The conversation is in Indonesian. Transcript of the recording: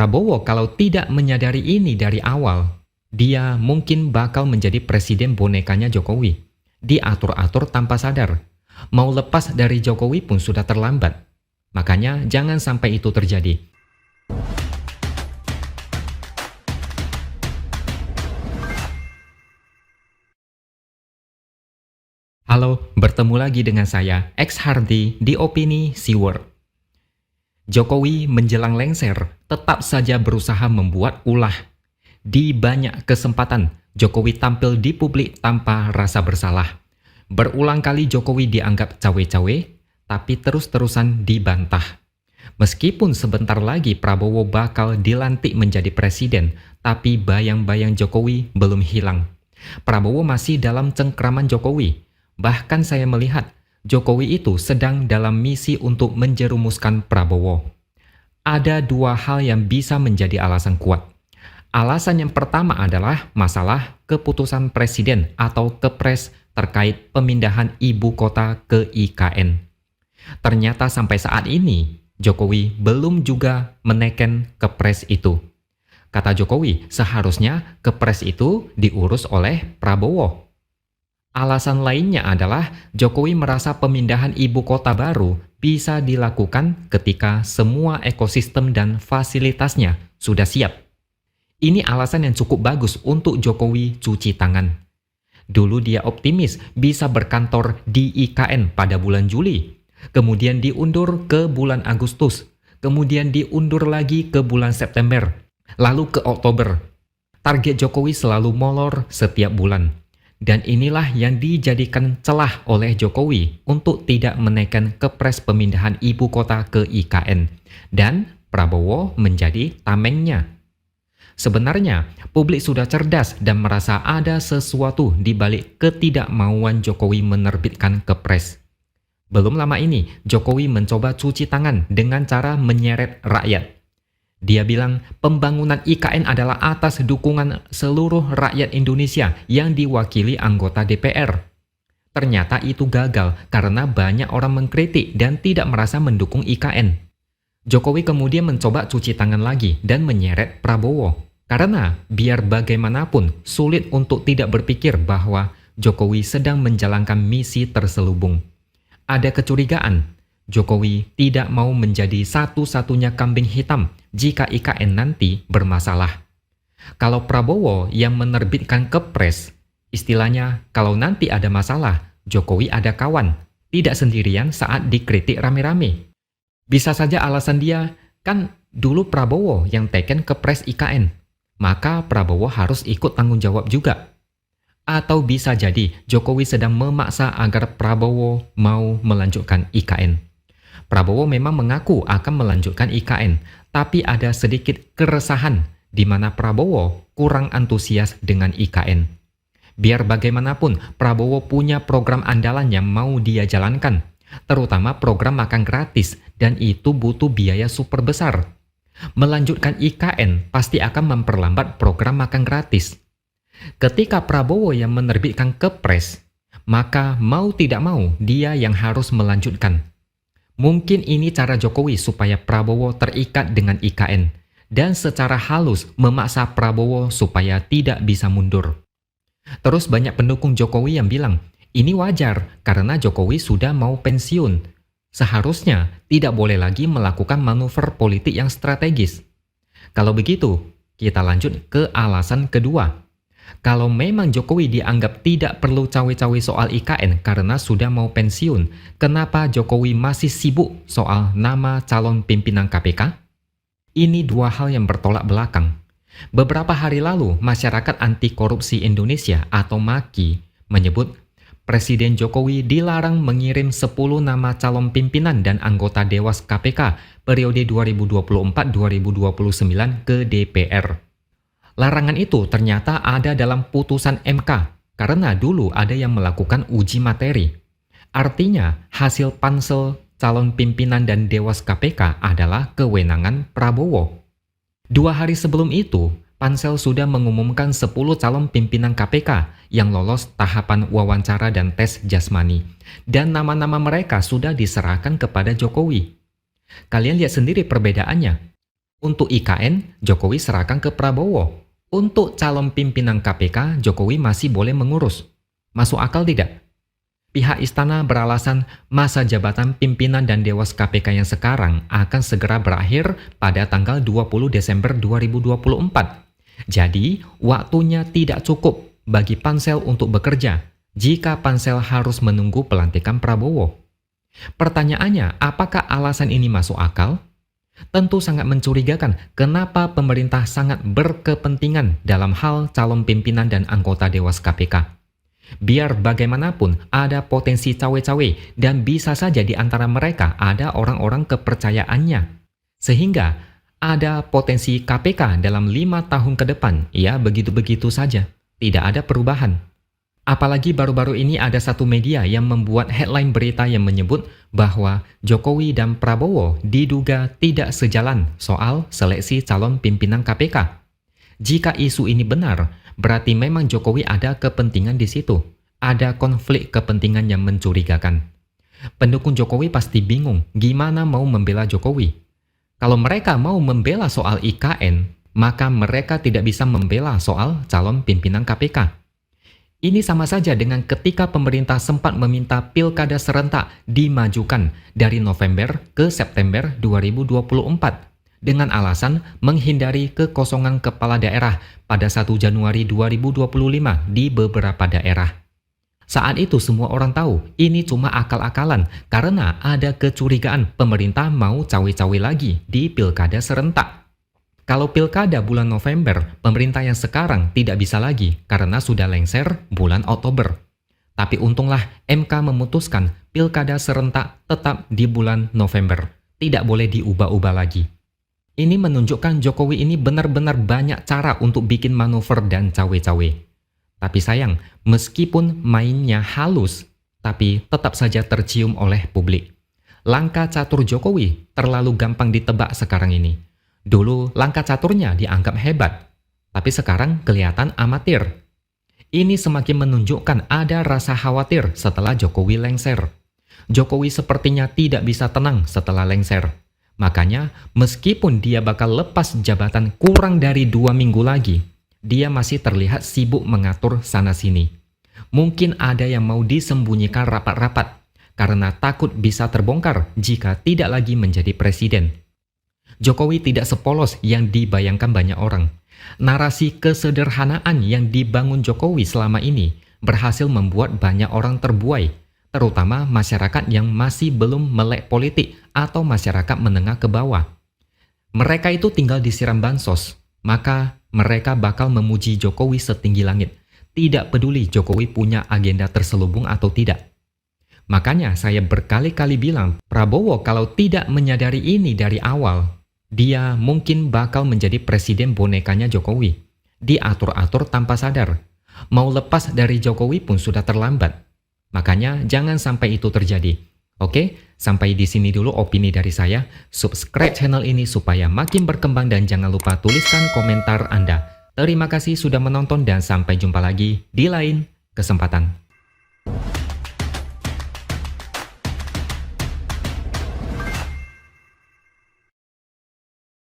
Prabowo kalau tidak menyadari ini dari awal, dia mungkin bakal menjadi presiden bonekanya Jokowi. Diatur-atur tanpa sadar. Mau lepas dari Jokowi pun sudah terlambat. Makanya jangan sampai itu terjadi. Halo, bertemu lagi dengan saya, X Hardy di Opini Siward. Jokowi menjelang lengser tetap saja berusaha membuat ulah. Di banyak kesempatan, Jokowi tampil di publik tanpa rasa bersalah. Berulang kali Jokowi dianggap cawe-cawe, tapi terus-terusan dibantah. Meskipun sebentar lagi Prabowo bakal dilantik menjadi presiden, tapi bayang-bayang Jokowi belum hilang. Prabowo masih dalam cengkraman Jokowi. Bahkan saya melihat Jokowi itu sedang dalam misi untuk menjerumuskan Prabowo. Ada dua hal yang bisa menjadi alasan kuat. Alasan yang pertama adalah masalah keputusan presiden atau kepres terkait pemindahan ibu kota ke IKN. Ternyata sampai saat ini, Jokowi belum juga meneken kepres itu. Kata Jokowi, seharusnya kepres itu diurus oleh Prabowo. Alasan lainnya adalah Jokowi merasa pemindahan ibu kota baru bisa dilakukan ketika semua ekosistem dan fasilitasnya sudah siap. Ini alasan yang cukup bagus untuk Jokowi cuci tangan. Dulu dia optimis bisa berkantor di IKN pada bulan Juli, kemudian diundur ke bulan Agustus, kemudian diundur lagi ke bulan September, lalu ke Oktober. Target Jokowi selalu molor setiap bulan. Dan inilah yang dijadikan celah oleh Jokowi untuk tidak menaikkan kepres pemindahan ibu kota ke IKN. Dan Prabowo menjadi tamengnya. Sebenarnya, publik sudah cerdas dan merasa ada sesuatu di balik ketidakmauan Jokowi menerbitkan kepres. Belum lama ini, Jokowi mencoba cuci tangan dengan cara menyeret rakyat. Dia bilang pembangunan IKN adalah atas dukungan seluruh rakyat Indonesia yang diwakili anggota DPR. Ternyata itu gagal karena banyak orang mengkritik dan tidak merasa mendukung IKN. Jokowi kemudian mencoba cuci tangan lagi dan menyeret Prabowo. Karena biar bagaimanapun sulit untuk tidak berpikir bahwa Jokowi sedang menjalankan misi terselubung. Ada kecurigaan. Jokowi tidak mau menjadi satu-satunya kambing hitam jika IKN nanti bermasalah. Kalau Prabowo yang menerbitkan kepres, istilahnya kalau nanti ada masalah, Jokowi ada kawan, tidak sendirian saat dikritik rame-rame. Bisa saja alasan dia, kan dulu Prabowo yang teken kepres IKN, maka Prabowo harus ikut tanggung jawab juga. Atau bisa jadi Jokowi sedang memaksa agar Prabowo mau melanjutkan IKN. Prabowo memang mengaku akan melanjutkan IKN, tapi ada sedikit keresahan di mana Prabowo kurang antusias dengan IKN. Biar bagaimanapun, Prabowo punya program andalan yang mau dia jalankan, terutama program makan gratis, dan itu butuh biaya super besar. Melanjutkan IKN pasti akan memperlambat program makan gratis. Ketika Prabowo yang menerbitkan kepres, maka mau tidak mau dia yang harus melanjutkan. Mungkin ini cara Jokowi supaya Prabowo terikat dengan IKN dan secara halus memaksa Prabowo supaya tidak bisa mundur. Terus banyak pendukung Jokowi yang bilang, ini wajar karena Jokowi sudah mau pensiun. Seharusnya tidak boleh lagi melakukan manuver politik yang strategis. Kalau begitu, kita lanjut ke alasan kedua. Kalau memang Jokowi dianggap tidak perlu cawe-cawe soal IKN karena sudah mau pensiun, kenapa Jokowi masih sibuk soal nama calon pimpinan KPK? Ini dua hal yang bertolak belakang. Beberapa hari lalu, Masyarakat Anti Korupsi Indonesia atau MAKI menyebut Presiden Jokowi dilarang mengirim 10 nama calon pimpinan dan anggota Dewas KPK periode 2024-2029 ke DPR. Larangan itu ternyata ada dalam putusan MK karena dulu ada yang melakukan uji materi. Artinya, hasil pansel calon pimpinan dan Dewas KPK adalah kewenangan Prabowo. 2 hari sebelum itu, pansel sudah mengumumkan 10 calon pimpinan KPK yang lolos tahapan wawancara dan tes jasmani. Dan nama-nama mereka sudah diserahkan kepada Jokowi. Kalian lihat sendiri perbedaannya. Untuk IKN, Jokowi serahkan ke Prabowo. Untuk calon pimpinan KPK, Jokowi masih boleh mengurus. Masuk akal tidak? Pihak istana beralasan masa jabatan pimpinan dan dewas KPK yang sekarang akan segera berakhir pada tanggal 20 Desember 2024. Jadi, waktunya tidak cukup bagi pansel untuk bekerja jika pansel harus menunggu pelantikan Prabowo. Pertanyaannya, apakah alasan ini masuk akal? Tentu sangat mencurigakan kenapa pemerintah sangat berkepentingan dalam hal calon pimpinan dan anggota dewas KPK. Biar bagaimanapun ada potensi cawe-cawe dan bisa saja di antara mereka ada orang-orang kepercayaannya. Sehingga ada potensi KPK dalam 5 tahun ke depan, ya begitu-begitu saja, tidak ada perubahan. Apalagi baru-baru ini ada satu media yang membuat headline berita yang menyebut bahwa Jokowi dan Prabowo diduga tidak sejalan soal seleksi calon pimpinan KPK. Jika isu ini benar, berarti memang Jokowi ada kepentingan di situ. Ada konflik kepentingan yang mencurigakan. Pendukung Jokowi pasti bingung gimana mau membela Jokowi. Kalau mereka mau membela soal IKN, maka mereka tidak bisa membela soal calon pimpinan KPK. Ini sama saja dengan ketika pemerintah sempat meminta pilkada serentak dimajukan dari November ke September 2024 dengan alasan menghindari kekosongan kepala daerah pada 1 Januari 2025 di beberapa daerah. Saat itu semua orang tahu ini cuma akal-akalan karena ada kecurigaan pemerintah mau cawe-cawe lagi di pilkada serentak. Kalau pilkada bulan November, pemerintah yang sekarang tidak bisa lagi karena sudah lengser bulan Oktober. Tapi untunglah MK memutuskan pilkada serentak tetap di bulan November. Tidak boleh diubah-ubah lagi. Ini menunjukkan Jokowi ini benar-benar banyak cara untuk bikin manuver dan cawe-cawe. Tapi sayang, meskipun mainnya halus, tapi tetap saja tercium oleh publik. Langkah catur Jokowi terlalu gampang ditebak sekarang ini. Dulu langkah caturnya dianggap hebat, tapi sekarang kelihatan amatir. Ini semakin menunjukkan ada rasa khawatir setelah Jokowi lengser. Jokowi sepertinya tidak bisa tenang setelah lengser. Makanya meskipun dia bakal lepas jabatan kurang dari 2 minggu lagi, dia masih terlihat sibuk mengatur sana-sini. Mungkin ada yang mau disembunyikan rapat-rapat karena takut bisa terbongkar jika tidak lagi menjadi presiden. Jokowi tidak sepolos yang dibayangkan banyak orang. Narasi kesederhanaan yang dibangun Jokowi selama ini berhasil membuat banyak orang terbuai, terutama masyarakat yang masih belum melek politik atau masyarakat menengah ke bawah. Mereka itu tinggal disiram bansos, maka mereka bakal memuji Jokowi setinggi langit. Tidak peduli Jokowi punya agenda terselubung atau tidak. Makanya saya berkali-kali bilang, Prabowo kalau tidak menyadari ini dari awal, dia mungkin bakal menjadi presiden bonekanya Jokowi. Diatur-atur tanpa sadar. Mau lepas dari Jokowi pun sudah terlambat. Makanya jangan sampai itu terjadi. Oke, sampai di sini dulu opini dari saya. Subscribe channel ini supaya makin berkembang dan jangan lupa tuliskan komentar Anda. Terima kasih sudah menonton dan sampai jumpa lagi di lain kesempatan.